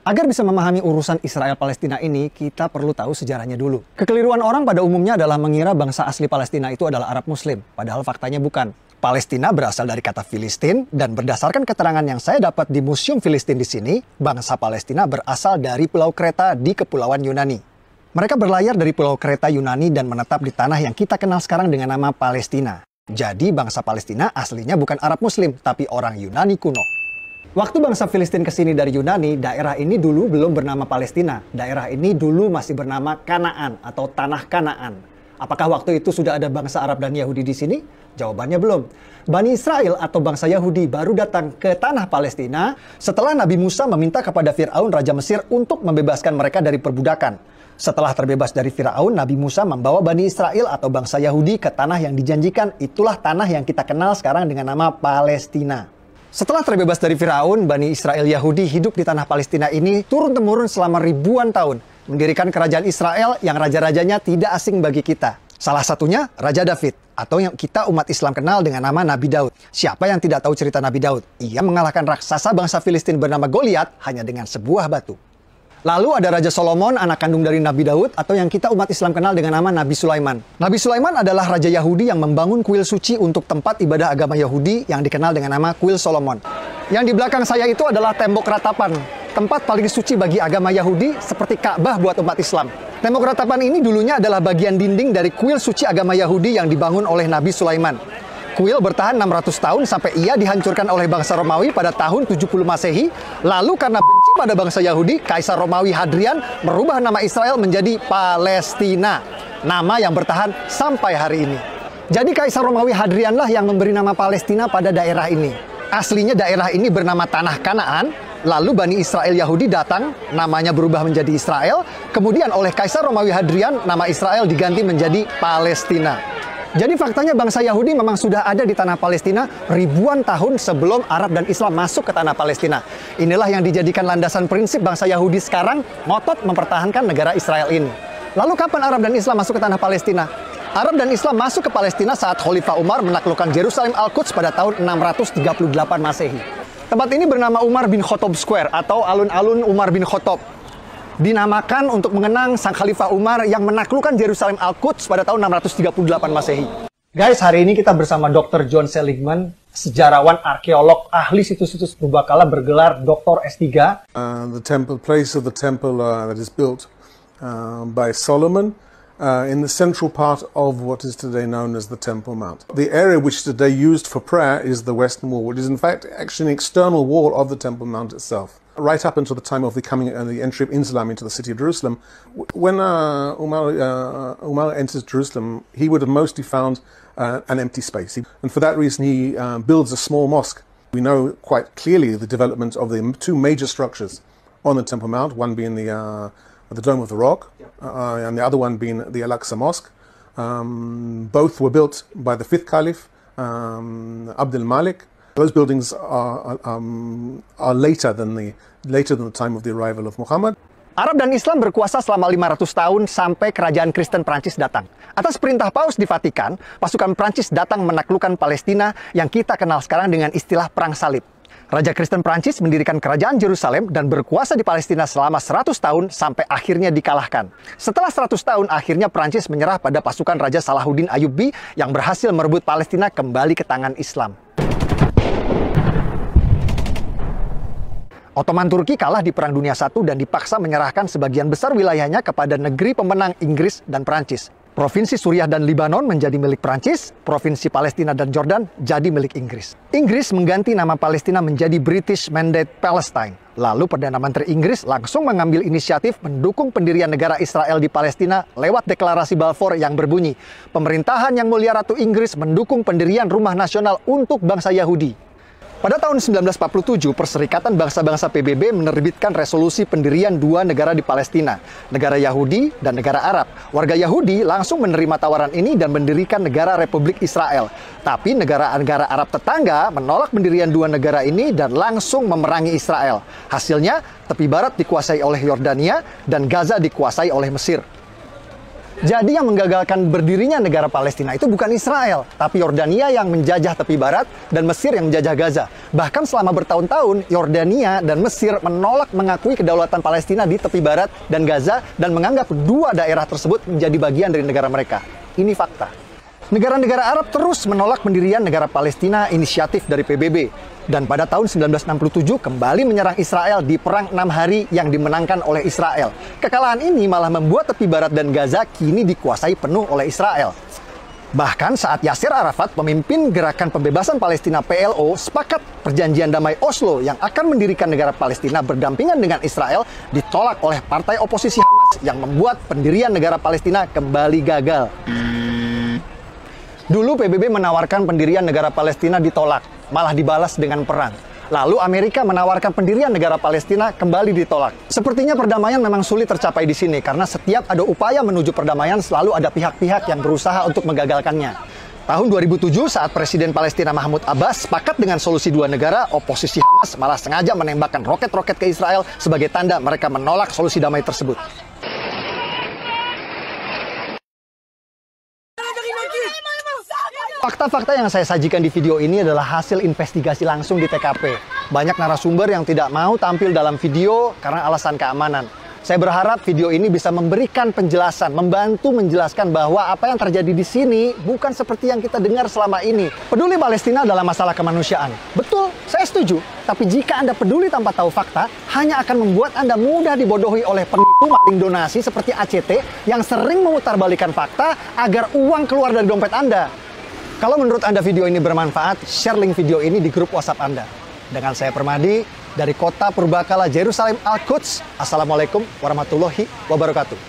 Agar bisa memahami urusan Israel-Palestina ini, kita perlu tahu sejarahnya dulu. Kekeliruan orang pada umumnya adalah mengira bangsa asli Palestina itu adalah Arab Muslim, padahal faktanya bukan. Palestina berasal dari kata Filistin, dan berdasarkan keterangan yang saya dapat di Museum Filistin di sini, bangsa Palestina berasal dari Pulau Kreta di Kepulauan Yunani. Mereka berlayar dari Pulau Kreta Yunani dan menetap di tanah yang kita kenal sekarang dengan nama Palestina. Jadi bangsa Palestina aslinya bukan Arab Muslim, tapi orang Yunani kuno. Waktu bangsa Filistin kesini dari Yunani, daerah ini dulu belum bernama Palestina. Daerah ini dulu masih bernama Kanaan atau Tanah Kanaan. Apakah waktu itu sudah ada bangsa Arab dan Yahudi di sini? Jawabannya belum. Bani Israel atau bangsa Yahudi baru datang ke tanah Palestina setelah Nabi Musa meminta kepada Fir'aun Raja Mesir untuk membebaskan mereka dari perbudakan. Setelah terbebas dari Fir'aun, Nabi Musa membawa Bani Israel atau bangsa Yahudi ke tanah yang dijanjikan. Itulah tanah yang kita kenal sekarang dengan nama Palestina. Setelah terbebas dari Firaun, Bani Israel Yahudi hidup di tanah Palestina ini turun-temurun selama ribuan tahun, mendirikan kerajaan Israel yang raja-rajanya tidak asing bagi kita. Salah satunya Raja David, atau yang kita umat Islam kenal dengan nama Nabi Daud. Siapa yang tidak tahu cerita Nabi Daud? Ia mengalahkan raksasa bangsa Filistin bernama Goliat hanya dengan sebuah batu. Lalu ada Raja Solomon, anak kandung dari Nabi Daud, atau yang kita umat Islam kenal dengan nama Nabi Sulaiman. Nabi Sulaiman adalah Raja Yahudi yang membangun kuil suci untuk tempat ibadah agama Yahudi yang dikenal dengan nama Kuil Solomon. Yang di belakang saya itu adalah tembok ratapan, tempat paling suci bagi agama Yahudi seperti Ka'bah buat umat Islam. Tembok ratapan ini dulunya adalah bagian dinding dari kuil suci agama Yahudi yang dibangun oleh Nabi Sulaiman. Kuil bertahan 600 tahun sampai ia dihancurkan oleh bangsa Romawi pada tahun 70 Masehi. Lalu karena benci pada bangsa Yahudi, Kaisar Romawi Hadrian merubah nama Israel menjadi Palestina. Nama yang bertahan sampai hari ini. Jadi Kaisar Romawi Hadrianlah yang memberi nama Palestina pada daerah ini. Aslinya daerah ini bernama Tanah Kanaan. Lalu Bani Israel Yahudi datang, namanya berubah menjadi Israel. Kemudian oleh Kaisar Romawi Hadrian, nama Israel diganti menjadi Palestina. Jadi faktanya bangsa Yahudi memang sudah ada di tanah Palestina ribuan tahun sebelum Arab dan Islam masuk ke tanah Palestina. Inilah yang dijadikan landasan prinsip bangsa Yahudi sekarang ngotot mempertahankan negara Israel ini. Lalu kapan Arab dan Islam masuk ke tanah Palestina? Arab dan Islam masuk ke Palestina saat Khalifah Umar menaklukkan Yerusalem Al-Quds pada tahun 638 Masehi. Tempat ini bernama Umar bin Khattab Square atau alun-alun Umar bin Khattab. Dinamakan untuk mengenang sang Khalifah Umar yang menaklukkan Yerusalem Al-Quds pada tahun 638 Masehi. Guys, hari ini kita bersama Dr. John Seligman, sejarawan, arkeolog, ahli situs-situs purbakala bergelar Dr. S3. The place of the temple that is built by Solomon in the central part of what is today known as the Temple Mount. The area which today used for prayer is the Western Wall, which is in fact actually an external wall of the Temple Mount itself. Right up until the time of the entry of Islam into the city of Jerusalem, when Umar enters Jerusalem, he would have mostly found an empty space. And for that reason, he builds a small mosque. We know quite clearly the development of the two major structures on the Temple Mount, one being the Dome of the Rock, and the other one being the Al-Aqsa Mosque. Both were built by the fifth Caliph, Abdul Malik. Those buildings are later than the time of the arrival of Muhammad. Arab dan Islam berkuasa selama 500 tahun sampai kerajaan Kristen Prancis datang. Atas perintah Paus di Vatikan, pasukan Prancis datang menaklukkan Palestina yang kita kenal sekarang dengan istilah Perang Salib. Raja Kristen Prancis mendirikan kerajaan Yerusalem dan berkuasa di Palestina selama 100 tahun sampai akhirnya dikalahkan. Setelah 100 tahun, akhirnya Prancis menyerah pada pasukan Raja Salahuddin Ayyubi yang berhasil merebut Palestina kembali ke tangan Islam. Ottoman Turki kalah di Perang Dunia I dan dipaksa menyerahkan sebagian besar wilayahnya kepada negeri pemenang Inggris dan Prancis. Provinsi Suriah dan Libanon menjadi milik Prancis, provinsi Palestina dan Jordan jadi milik Inggris. Inggris mengganti nama Palestina menjadi British Mandate Palestine. Lalu Perdana Menteri Inggris langsung mengambil inisiatif mendukung pendirian negara Israel di Palestina lewat deklarasi Balfour yang berbunyi, "Pemerintahan Yang Mulia Ratu Inggris mendukung pendirian rumah nasional untuk bangsa Yahudi." Pada tahun 1947, Perserikatan Bangsa-Bangsa PBB menerbitkan resolusi pendirian dua negara di Palestina, negara Yahudi dan negara Arab. Warga Yahudi langsung menerima tawaran ini dan mendirikan negara Republik Israel. Tapi negara-negara Arab tetangga menolak pendirian dua negara ini dan langsung memerangi Israel. Hasilnya, tepi barat dikuasai oleh Yordania dan Gaza dikuasai oleh Mesir. Jadi yang menggagalkan berdirinya negara Palestina itu bukan Israel, tapi Yordania yang menjajah tepi barat dan Mesir yang menjajah Gaza. Bahkan selama bertahun-tahun, Yordania dan Mesir menolak mengakui kedaulatan Palestina di tepi barat dan Gaza dan menganggap dua daerah tersebut menjadi bagian dari negara mereka. Ini fakta. Negara-negara Arab terus menolak pendirian negara Palestina inisiatif dari PBB. Dan pada tahun 1967 kembali menyerang Israel di Perang 6 Hari yang dimenangkan oleh Israel. Kekalahan ini malah membuat tepi barat dan Gaza kini dikuasai penuh oleh Israel. Bahkan saat Yasser Arafat, pemimpin gerakan pembebasan Palestina PLO, sepakat perjanjian damai Oslo yang akan mendirikan negara Palestina berdampingan dengan Israel ditolak oleh partai oposisi Hamas yang membuat pendirian negara Palestina kembali gagal. Dulu PBB menawarkan pendirian negara Palestina ditolak, malah dibalas dengan perang. Lalu Amerika menawarkan pendirian negara Palestina kembali ditolak. Sepertinya perdamaian memang sulit tercapai di sini karena setiap ada upaya menuju perdamaian selalu ada pihak-pihak yang berusaha untuk menggagalkannya. Tahun 2007 saat Presiden Palestina Mahmud Abbas sepakat dengan solusi dua negara, oposisi Hamas malah sengaja menembakkan roket-roket ke Israel sebagai tanda mereka menolak solusi damai tersebut. Fakta-fakta yang saya sajikan di video ini adalah hasil investigasi langsung di TKP. Banyak narasumber yang tidak mau tampil dalam video karena alasan keamanan. Saya berharap video ini bisa memberikan penjelasan, membantu menjelaskan bahwa apa yang terjadi di sini bukan seperti yang kita dengar selama ini. Peduli Palestina adalah masalah kemanusiaan. Betul, saya setuju. Tapi jika Anda peduli tanpa tahu fakta, hanya akan membuat Anda mudah dibodohi oleh penipu maling donasi seperti ACT yang sering memutarbalikkan fakta agar uang keluar dari dompet Anda. Kalau menurut Anda video ini bermanfaat, share link video ini di grup WhatsApp Anda. Dengan saya Permadi, dari kota Purbakala, Yerusalem, Al-Quds. Assalamualaikum warahmatullahi wabarakatuh.